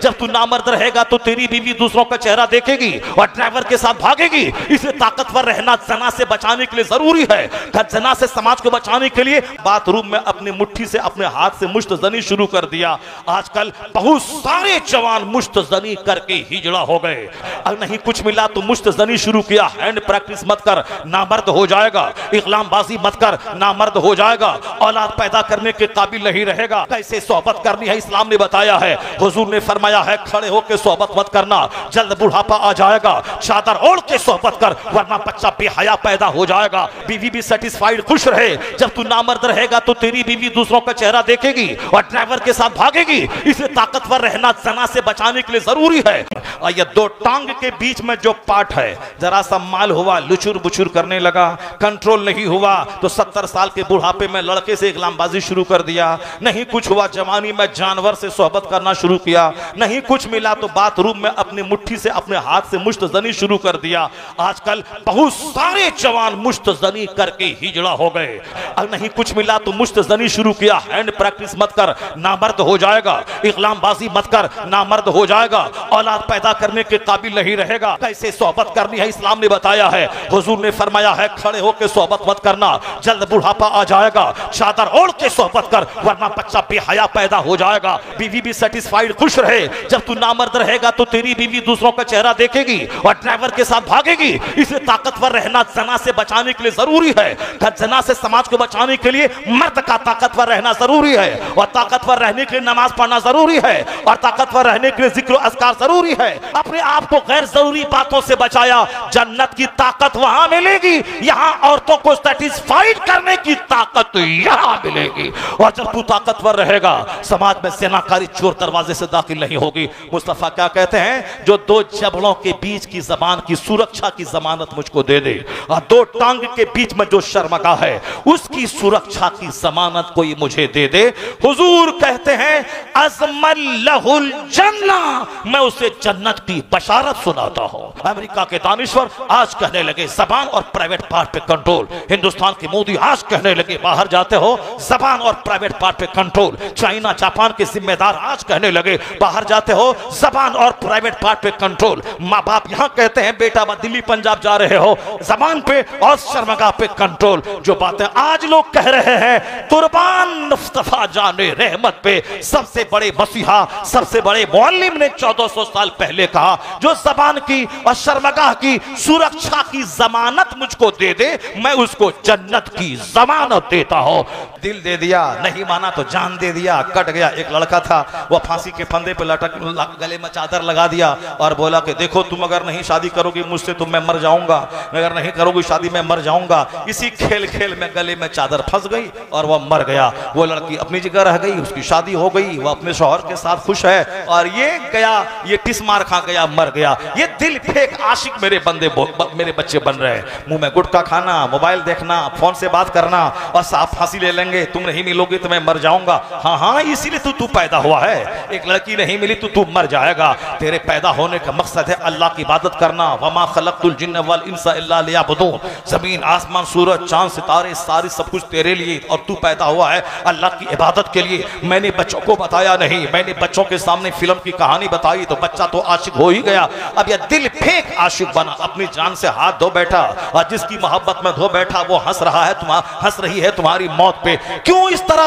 जब तू नामर्द रहेगा तो तेरी बीवी दूसरों का चेहरा देखेगी और ड्राइवर के साथ भागेगी। इसलिए ताकतवर रहना जना से बचाने के लिए जरूरी है। जना से समाज को बचाने के लिए बाथरूम में अपनी मुट्ठी से अपने हाथ से मुश्तजनी शुरू कर दिया। आजकल बहुत सारे जवान मुश्तजनी करके हिजड़ा हो गए। अगर नहीं कुछ मिला तो मुश्तजनी शुरू किया। हैंड प्रैक्टिस मत कर, नामर्द हो जाएगा। इकलामबाजी मत कर, नामर्द हो जाएगा। औलाद पैदा करने के काबिल नहीं रहेगा। कैसे सोहबत करनी है इस्लाम ने बताया है। हुजूर ने फरमाया है खड़े होकर सोहबत मत करना, जल्द बुढ़ापा आ जाएगा। चादर ओढ़ के सोहबत कर वरना बच्चा बेहया पैदा हो जाएगा। बीवी भी सेटिस्फाइड खुश रहे। जब तू नामर्द रहेगा तो तेरी बीवी दूसरों का चेहरा देखेगी और ड्राइवर के साथ भागेगी। इसलिए ताकतवर रहना जना से बचाने के लिए जरूरी है। और ये दो टांग के बीच में जो पार्ट है, जरा सा माल हुआ लुचुर बुचुर करने लगा, कंट्रोल नहीं हुआ तो 70 साल के बुढ़ापे में लड़के से इकलामबाजी शुरू कर दिया। नहीं कुछ हुआ जवानी में जानवर से सोहबत करना शुरू किया। नहीं कुछ मिला तो बाथरूम में अपनी मुट्ठी से अपने हाथ से मुश्तजनी शुरू कर दिया। आजकल बहुत सारे जवान मुश्तजनी करके हिजड़ा हो गए। अगर नहीं कुछ मिला तो मुश्तजनी शुरू किया। हैंड प्रैक्टिस मत कर, नामर्द हो जाएगा। इकलामबाजी मत कर, नामर्द हो जाएगा। औलाद पैदा करने के काबिल नहीं रहेगा। कैसे सोहबत करनी है इस्लाम ने बताया है। हुजूर ने फरमाया है खड़े होकर सोहबत मत करना, जल्द बुढ़ापा आ जाएगा। चादर ओढ़ के सोहबत कर वरना बच्चा बेहया पैदा हो जाएगा। बीवी भी सेटिस्फाइड खुश रहे। जब तू नामर्द रहेगा तो तेरी बीवी दूसरों का चेहरा देखेगी और ड्राइवर के साथ भागेगी। इसलिए ताकतवर रहना जना से बचाने के लिए जरूरी है। जना से समाज को बचाने के लिए मर्द का ताकतवर रहना जरूरी है। और ताकतवर रहने के लिए नमाज पढ़ना जरूरी है। और ताकतवर रहने के लिए जिक्र अस्कार जरूरी है। अपने आप को गैर जरूरी बातों से बचाया, जन्नत की ताकत वहां मिलेगी। यहां औरतों को सेटिस्फाइड करने की ताकत यहां मिलेगी। और जब तू ताकतवर रहेगा समाज में सेनाकारी चोर दरवाजे से दाखिल नहीं होगी। मुस्तफा क्या कहते हैं, जो दो जबड़ों के बीच की जबान की सुरक्षा की जमानत मुझको दे दे और दो टांग के बीच में जो शर्मगा है उसकी सुरक्षा की जमानत कोई मुझे दे दे। हुजूर कहते हैं अज़मल लहुल जन्ना, मैं उसे जन्नत की बशारत सुनाता हूं। अमेरिका के दानिश्वर आज कहने लगे जबान और प्राइवेट पार्ट पे कंट्रोल। हिंदुस्तान के मोदी आज कहने लगे बाहर जाते हो जबान और प्राइवेट पार्ट पे कंट्रोल। चाइना जापान के जिम्मेदार आज कहने लगे बाहर जाते हो जबान और प्राइवेट पार्ट पे कंट्रोल। माँ बाप यहाँ कहते हैं बेटा दिल्ली पंजाब जा रहे हो जबान पे और शर्मगा पे कंट्रोल। जो बातें आज लोग कह रहे हैं कुर्बान मुस्तफा जाने रहमत पे, सबसे बड़े मसीहा सबसे बड़े मुअल्लिम ने 1400 साल पहले कहा जो जबान की और शर्मगाह की सुरक्षा की जमानत मुझको दे दे, मैं उसको जन्नत की जमानत देता हूं। दिल दे दिया, नहीं माना तो जान दे दिया। कट गया। एक लड़का था वो फांसी के फंदे पे लटक गले में चादर लगा दिया और बोला कि देखो तुम अगर नहीं शादी करोगी मुझसे तो मैं मर जाऊंगा, अगर नहीं करोगी शादी मैं मर जाऊंगा। इसी खेल खेल में गले में चादर फंस गई और वह मर गया। वो लड़की अपनी जगह रह गई, उसकी शादी हो गई, वो अपने शौहर के साथ खुश है। और ये गया, ये टिस मार खा गया, मर गया। ये दिल फेंक आशिक मेरे बंदे मेरे बच्चे बन रहे हैं। मुंह में गुटखा खाना, मोबाइल देखना, फोन से बात करना और साफ फांसी ले लेंगे, तुम नहीं मिलोगे तो मैं मर जाऊंगा। हाँ हाँ, इसीलिए तू पैदा हुआ है। एक लड़की नहीं मिली तो तू मर जाएगा। तेरे पैदा होने का मकसद है अल्लाह की इबादत करना। वमा खलक़तुल जिन्न वल इंसा इल्ला लियअबुदून। जमीन आसमान सूरज चांद सितारे सारी सब कुछ तेरे लिए, और तू पैदा हुआ है अल्लाह की इबादत के लिए। मैंने बच्चों को बताया नहीं, मैंने बच्चों के सामने फिल्म की कहानी बताई तो बच्चा तो आशिक हो ही गया। अब यह दिल फेंक आशिक बना, अपनी जान से हाथ धो बैठा और जिसकी मोहब्बत में धो बैठा वो हंस रहा है, हंस रही है तुम्हारी मौत पे। क्यों इस तरह